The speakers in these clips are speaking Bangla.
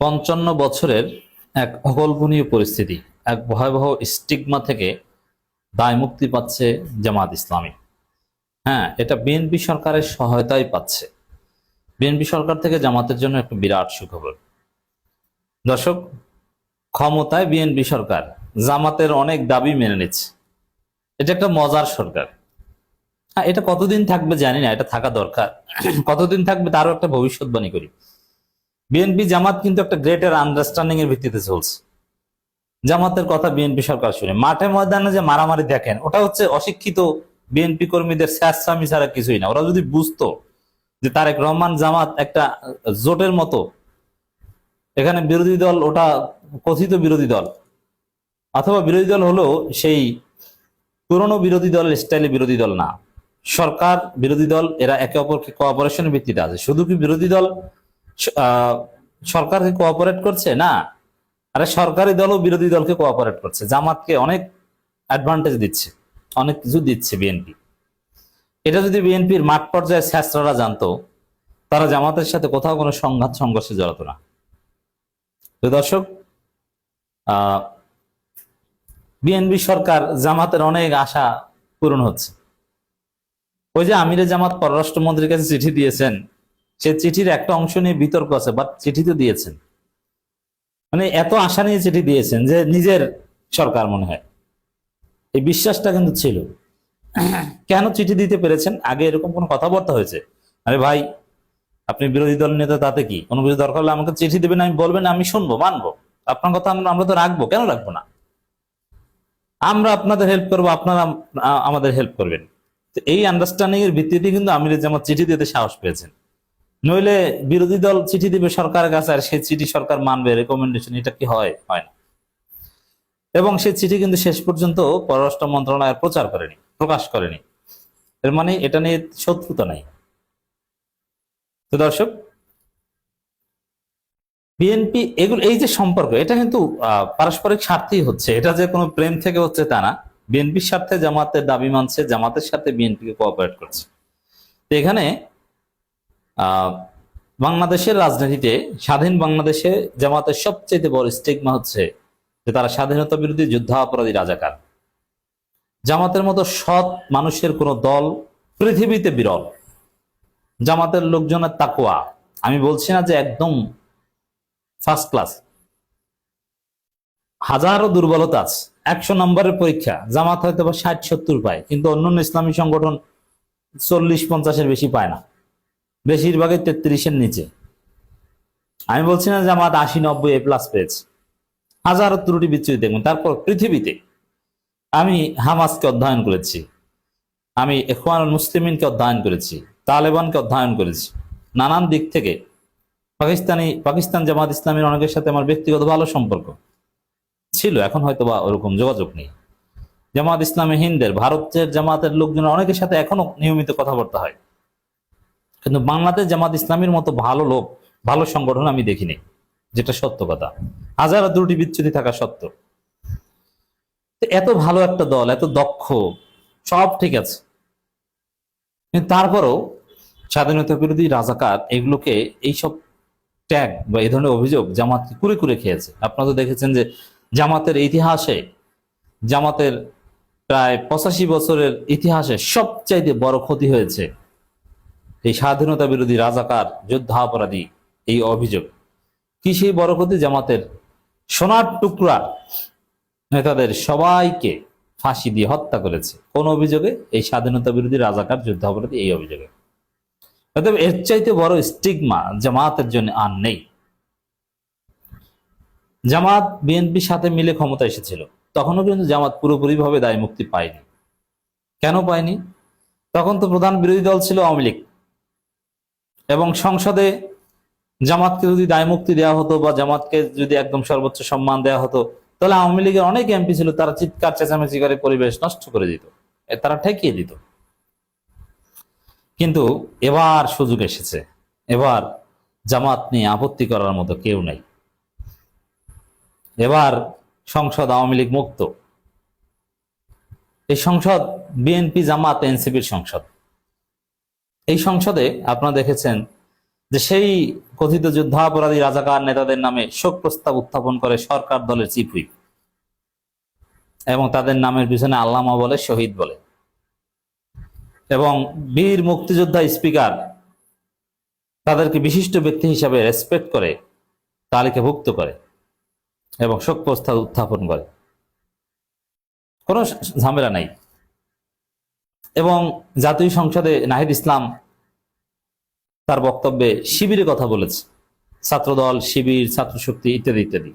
55 বছরের এক অকল্পনীয় পরিস্থিতি, এক ভয়াবহ স্টিগমা থেকে দায় মুক্তি পাচ্ছে জামাত ইসলামী। হ্যাঁ, এটা বিএনপি সরকারের সহায়তাই পাচ্ছে। বিএনপি সরকার থেকে জামাতের জন্য একটা বিরাট সুখবর। দর্শক, ক্ষমতায় বিএনপি সরকার জামাতের অনেক দাবি মেনে নিচ্ছে। এটা একটা মজার সরকার। হ্যাঁ, এটা কতদিন থাকবে জানি না, এটা থাকা দরকার। কতদিন থাকবে তারও একটা ভবিষ্যৎবাণী করি। বিএনপি জামাত কিন্তু একটা গ্রেটার আন্ডারস্ট্যান্ডিং এর ভিত্তিতে চলছে। জামাতের কথা বিএনপি সরকার শুনে, মাঠে ময়দানে যে মারামারি দেখেন, ওটা হচ্ছে অশিক্ষিত বিএনপি কর্মীদের স্যাঁচরামি ছাড়া কিছুই না। ওরা যদি বুঝতো যে তারেক রহমান জামাত একটা জোটের মতো, এখানে বিরোধী দল ওটা কথিত বিরোধী দল, অথবা বিরোধী দল হলো সেই পুরনো বিরোধী দলের স্টাইলে বিরোধী দল না, সরকার বিরোধী দল। এরা একে অপরকে কোঅপারেশনের ভিত্তিতে আছে। শুধু কি বিরোধী দল সরকারকে কোঅপারেট করছে না, আরে সরকারি দলও বিরোধী দলকে কোঅপারেট করছে। জামাতকে অনেক অ্যাডভান্টেজ দিচ্ছে, অনেক কিছু দিচ্ছে বিএনপি। এটা যদি বিএনপির মাঠ পর্যায়ে স্যাসরা জানতো, তারা জামাতের সাথে কোথাও কোনো সংঘাত সংঘর্ষে জড়াতো না। তো দর্শক, বিএনপি সরকার জামাতের অনেক আশা পূরণ হচ্ছে। ওই যে আমিরে জামাত পররাষ্ট্রমন্ত্রীর কাছে চিঠি দিয়েছেন, সে চিঠির একটা অংশ নিয়ে বিতর্ক আছে, বাট চিঠি তো দিয়েছেন। মানে এত আশা নিয়ে চিঠি দিয়েছেন যে নিজের সরকার মনে হয়, এই বিশ্বাসটা কিন্তু ছিল। কেন চিঠি দিতে পেরেছেন? আগে এরকম কোনো কথাবার্তা হয়েছে? আরে ভাই, আপনি বিরোধী দল নেতা, তাতে কি? কোনো কিছু দরকার হলে আমাকে চিঠি দেবেন, আমি বলবেন, আমি শুনবো, মানবো। আপনার কথা আমরা তো রাখবো, কেন রাখবো না? আমরা আপনাদের হেল্প করবো, আপনারা আমাদের হেল্প করবেন। তো এই আন্ডারস্ট্যান্ডিং এর ভিত্তিতে কিন্তু আমির জামাত চিঠি দিতে সাহস পেয়েছেন। নইলে বিরোধী দল চিঠি দিবে সরকারের কাছে, আর সেই চিঠি সরকার মানবে, রেকমেন্ডেশন, এটা কি হয়? হয় না। এবং সেই চিঠি কিন্তু শেষ পর্যন্ত পররাষ্ট্র মন্ত্রণালয় প্রচার করেনি, প্রকাশ করেনি। এর মানে এটা নিয়ে শত্রুতা নাই। তো দর্শক, বিএনপি এগুলো, এই যে সম্পর্ক, এটা কিন্তু পারস্পরিক স্বার্থেই হচ্ছে। এটা যে কোনো প্রেম থেকে হচ্ছে তা না। বিএনপির স্বার্থে জামাতের দাবি মানছে, জামাতের সাথে বিএনপিকে কোঅপারেট করছে। তো এখানে বাংলাদেশের রাজনীতিতে, স্বাধীন বাংলাদেশে জামাতের সবচেয়ে বড় স্টিগমা হচ্ছে যে তারা স্বাধীনতা বিরোধী যুদ্ধাপরাধী রাজাকার। জামাতের মতো সৎ মানুষের কোন দল পৃথিবীতে বিরল। জামাতের লোকজনের তাকওয়া, আমি বলছি না যে একদম ফার্স্ট ক্লাস, হাজারো দুর্বলতা আছে। 100 নম্বরের পরীক্ষা জামাত হয়তো বা 60-70 পায়, কিন্তু অন্যান্য ইসলামী সংগঠন 40-50-এর বেশি পায় না, বেশিরভাগই 33-এর নিচে। আমি বলছি না জামাত 80-90 A+ পেয়েছে, হাজারো ত্রুটি বিচ্যুতি দেখবেন। তারপর পৃথিবীতে আমি হামাসকে অধ্যয়ন করেছি, আমি ইখওয়ানুল মুসলিমিনকে অধ্যয়ন করেছি, তালেবানকে অধ্যয়ন করেছি, নানান দিক থেকে। পাকিস্তান জামাত ইসলামীর অনেকের সাথে আমার ব্যক্তিগত ভালো সম্পর্ক ছিল, এখন হয়তো বা ওরকম যোগাযোগ নেই। জামাত ইসলামী হিন্দের, ভারতের জামাতের লোকজন অনেকের সাথে এখনো নিয়মিত কথাবার্তা হয়, কিন্তু বাংলাদেশ জামাত ইসলামীর মতো ভালো লোক, ভালো সংগঠন আমি দেখিনি, যেটা সত্য কথা। হাজারো ত্রুটি বিচ্যুতি থাকা সত্ত্বেও এত ভালো একটা দল, এত দক্ষ, সব ঠিক আছে, কিন্তু তারপরও স্বাধীনতা বিরোধী রাজাকার এগুলোকে, এইসব ট্যাগ বা এই ধরনের অভিযোগ জামাতকে কুরে কুরে খেয়েছে। আপনারা তো দেখেছেন যে জামাতের ইতিহাসে, জামাতের প্রায় 85 বছরের ইতিহাসে সবচাইতে বড় ক্ষতি হয়েছে এই স্বাধীনতা বিরোধী রাজাকার, যুদ্ধাপরাধী, এই অভিযোগ। কি সেই বড় ক্ষতি? জামাতের সোনার টুকরা নেতাদের সবাইকে ফাঁসি দিয়ে হত্যা করেছে। কোন অভিযোগে? এই স্বাধীনতা বিরোধী রাজাকার, যুদ্ধাপরাধী, এই অভিযোগে। অতএব এর চাইতে বড় স্টিগমা জামাতের জন্য আর নেই। জামাত বিএনপির সাথে মিলে ক্ষমতা এসেছিল, তখনও কিন্তু জামাত পুরোপুরি ভাবে দায় মুক্তি পায়নি। কেন পায়নি? তখন তো প্রধান বিরোধী দল ছিল আওয়ামী লীগ, এবং সংসদে জামাতকে যদি দায় মুক্তি দেওয়া হতো বা জামাতকে যদি একদম সর্বোচ্চ সম্মান দেওয়া হতো, তাহলে আওয়ামী লীগের অনেক এমপি ছিল, তারা চিৎকার চেঁচামেচি করে পরিবেশ নষ্ট করে দিত, তারা ঠেকিয়ে দিত। কিন্তু এবার সুযোগ এসেছে, এবার জামাত নিয়ে আপত্তি করার মতো কেউ নাই। এবার সংসদ আওয়ামী লীগ মুক্ত। এই সংসদ বিএনপি জামাত এনসিপির সংসদ। এই সংসদে আপনারা দেখেছেন যে সেই কথিত যুদ্ধাপরাধী রাজাকার নেতাদের নামে শোক প্রস্তাব উত্থাপন করে সরকার দলের চিফ হুইপ, এবং তাদের নামের পিছনে আল্লামা বলে, শহীদ বলে, এবং বীর মুক্তিযোদ্ধা স্পিকার তাদেরকে বিশিষ্ট ব্যক্তি হিসাবে রেসপেক্ট করে, তালিকাভুক্ত করে এবং শোক প্রস্তাব উত্থাপন করে। কোনো ঝামেলা নাই। এবং জাতীয় সংসদে নাহিদ ইসলাম তার বক্তব্যে শিবিরের কথা বলেছে, ছাত্রদল, শিবির, ছাত্র শক্তি ইত্যাদি ইত্যাদি।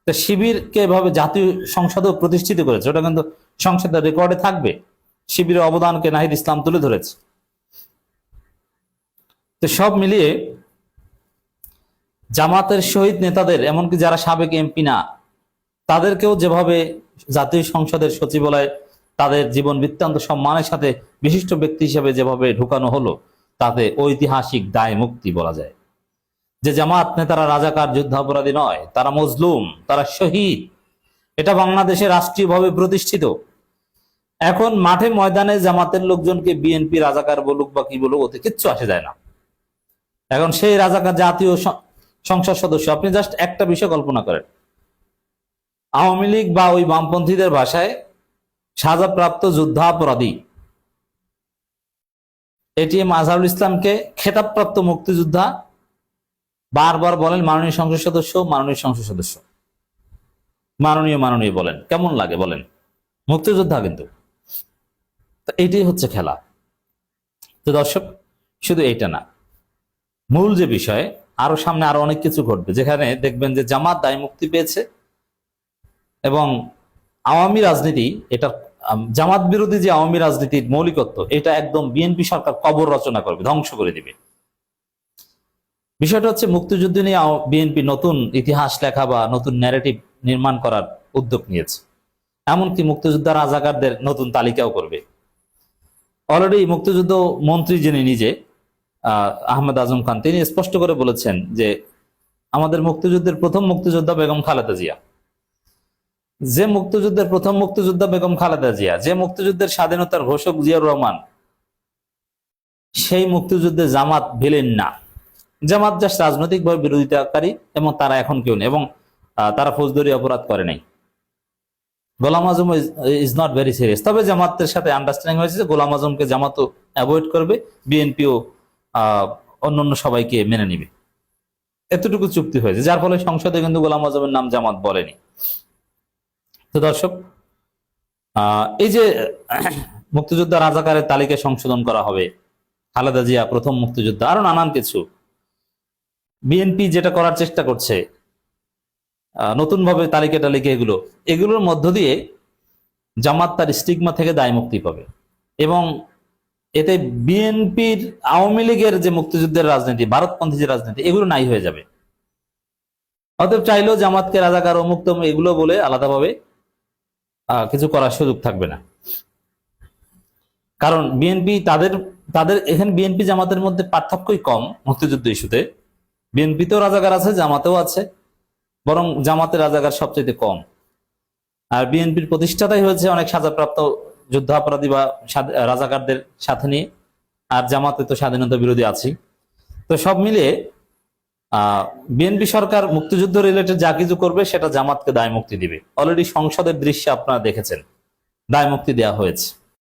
তো শিবিরকে এভাবে জাতীয় সংসদেও প্রতিষ্ঠিত করেছে, ওটা কিন্তু সংসদের রেকর্ডে থাকবে। শিবিরের অবদানকে নাহিদ ইসলাম তুলে ধরেছে। তো সব মিলিয়ে জামাতের শহীদ নেতাদের, এমনকি যারা সাবেক এমপি না, তাদেরকেও যেভাবে জাতীয় সংসদের সচিবালয়ে তাদের জীবন বৃত্তান্ত সম্মানের সাথে বিশিষ্ট ব্যক্তি হিসেবে যেভাবে ঢুকানো হলো, তাতে ঐতিহাসিক দায় মুক্তি বলা যায়। যে জামাত নেতারা রাজাকার, যুদ্ধাপরাধী নয়, তারা মজলুম, তারা শহীদ। এটা বাংলাদেশে রাষ্ট্রীয়ভাবে প্রতিষ্ঠিত। এখন মাঠে ময়দানে জামাতের লোকজনকে বিএনপি রাজাকার বলুক বা কি বলুক, ওতে কিচ্ছু আসে যায় না। এখন সেই রাজাকার জাতীয় সংসদ সদস্য, আপনি জাস্ট একটা বিষয় কল্পনা করেন, আওয়ামী লীগ বা ওই বামপন্থীদের ভাষায় সাজাপ্রাপ্ত যুদ্ধাপরাধী এটিএম আজহারুল ইসলামকে খেতাবপ্রাপ্ত মুক্তিযোদ্ধা বারবার বলেন মাননীয় সংসদ সদস্য, মাননীয় সংসদ সদস্য, মাননীয় মাননীয় বলেন। কেমন লাগে বলেন? মুক্তিযোদ্ধা কিন্তু। এইটাই হচ্ছে খেলা। তো দর্শক, শুধু এইটা না, মূল যে বিষয়, আরো সামনে আরো অনেক কিছু ঘটবে, যেখানে দেখবেন যে জামাত দায় মুক্তি পেয়েছে এবং আওয়ামী রাজনীতি, এটা জামাত বিরোধী যে আওয়ামী রাজনীতির মৌলিকত্ব, এটা একদম বিএনপি সরকার কবর রচনা করবে, ধ্বংস করে দিবে। বিষয়টা হচ্ছে, মুক্তিযুদ্ধ নিয়ে বিএনপি নতুন ইতিহাস লেখা বা নতুন ন্যারেটিভ নির্মাণ করার উদ্যোগ নিয়েছে। এমনকি মুক্তিযোদ্ধা রাজাকারদের নতুন তালিকাও করবে। অলরেডি মুক্তিযুদ্ধ মন্ত্রী যিনি নিজে, আহমেদ আজম খান, তিনি স্পষ্ট করে বলেছেন যে আমাদের মুক্তিযুদ্ধের প্রথম মুক্তিযোদ্ধা বেগম খালেদা জিয়া, যে মুক্তিযুদ্ধের প্রথম মুক্তিযোদ্ধা বেগম খালেদা জিয়া, যে মুক্তিযুদ্ধের স্বাধীনতার ঘোষক জিয়াউর রহমান, সেই যুদ্ধে জামাত ভিলেন না। জামাত জাস্ট রাজনৈতিকভাবে বিরোধিতাকারী, এবং তারা এখন কেউ নেই, এবং তারা ফৌজদারি অপরাধ করে নাই। Golam Azam is not very serious. তবে জামাতের সাথে আন্ডারস্ট্যান্ডিং হয়েছে যে গোলাম আজমকে জামাতও অ্যাভয়েড করবে, বিএনপিও অন্যান্য সবাইকে মেনে নিবে, এতটুকু চুক্তি হয়েছে, যার ফলে সংসদে কিন্তু গোলাম আজমের নাম জামাত বলেনি। তো দর্শক, এই যে মুক্তিযোদ্ধা রাজাকারের তালিকা সংশোধন করা হবে, খালেদা জিয়া প্রথম মুক্তিযোদ্ধা, আরো নানান কিছু বিএনপি যেটা করার চেষ্টা করছে, নতুন ভাবে তালিকা এগুলোর মধ্য দিয়ে জামাত তার স্টিগমা থেকে দায় মুক্তি পাবে, এবং এতে বিএনপির, আওয়ামী লীগের যে মুক্তিযুদ্ধের রাজনীতি, ভারতপন্থী যে রাজনীতি, এগুলো নাই হয়ে যাবে। অতএব চাইলেও জামাতকে রাজাকার, মুক্ত, এগুলো বলে আলাদাভাবে কিছু করার সুযোগ থাকবে না। কারণ বিএনপি তাদের এখানে বিএনপি জামাতের মধ্যে পার্থক্যই কম। মুক্তিযুদ্ধ ইস্যুতে বিএনপিতেও রাজাকার আছে, জামাতেও আছে, বরং জামাতের রাজাকার সবচেয়ে কম। আর বিএনপির প্রতিষ্ঠাতাই হয়েছে অনেক সাজাপ্রাপ্ত যুদ্ধাপরাধী বা রাজাকারদের সাথে নিয়ে, আর জামাতে তো স্বাধীনতা বিরোধী আছি। তো সব মিলিয়ে বিএনপি সরকার মুক্তিযুদ্ধ রিলেটেড যা কিছু করবে সেটা জামাতকে দায় মুক্তি দিবে। অলরেডি সংসদের দৃশ্যে আপনারা দেখেছেন, দায় মুক্তি দেওয়া হয়েছে।